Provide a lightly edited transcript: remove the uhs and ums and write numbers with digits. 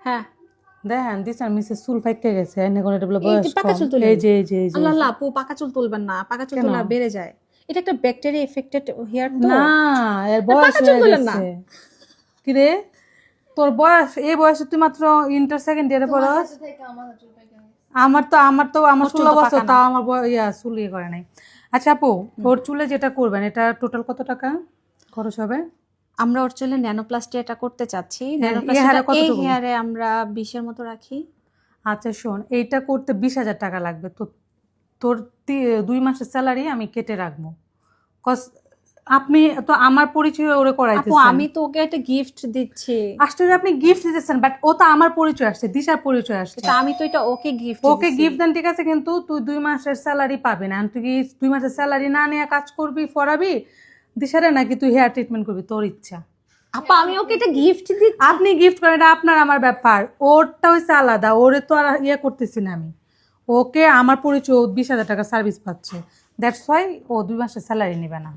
হ্যাঁ দেখেন দিছেন মিসেস চুল ফাইটে গেছে এনে কোন এটা বলে এই বয়স যে পাকা কম। চুল তুলে এই যে এই যে এই যে আল্লাহ আল্লাহ আপু পাকা চুল তুলবেন না, পাকা চুল তুললে আর বেড়ে যায়। এটা একটা ব্যাকটেরিয়া এফেক্টেড হেয়ার তো। না এর বয়স পাকা চুল হয়ে তুলেন না। গেছে। কি রে তোর বয়স এই বয়সে তুই মাত্র ইন্টার সেকেন্ড ইয়ারে পড়স। আমার 16 বছর তাও আমার চুল ইয়ে করে নাই। আচ্ছা আপু ওর চুলে যেটা করবেন এটা টোটাল কত টাকা খরচ হবে? আমরা ওর চুলে ন্যানোপ্লাস্টি এটা করতে চাচ্ছি। এই ন্যানোপ্লাস্টিটা হারে এই কতটুকু? হেয়ারে আমরা 20 এর মতো রাখি। আচ্ছা শোন এইটা করতে 20,000 টাকা লাগবে। তো তোর 2 মাসের স্যালারি আমি কেটে রাখবো। কজ আপনি তো আমার পরিচয় ওরে আপু করাইতেছেন। আমি তো ওকে একটা গিফট দিচ্ছি। আশ্চর্য আপনি গিফট দিতেছেন বাট ও তো আমার পরিচয় আসছে, দিশার পরিচয় আসছে। তা আমি তো এটা ওকে গিফট ওকে গিফট দেন ঠিক আছে, কিন্তু তুই 2 মাসের স্যালারি পাবি না। তুই কি 2 মাসের স্যালারি না নিয়ে কাজ করবি ফরাবি দিশারে, নাকি তুই হেয়ার ট্রিটমেন্ট করবি? তোর ইচ্ছা। আপা আমি ওকে এটা গিফট দিচ্ছি। আপনি গিফট করেন এটা আপনার আমার ব্যাপার, ওরটা হচ্ছে আলাদা। ওরে তো আর ইয়ে করতেছি না আমি। ওকে আমার পরিচয় 20,000 টাকা সার্ভিস পাচ্ছে, দ্যাটস ওয়াই ও 2 মাসের স্যালারি নেবে না।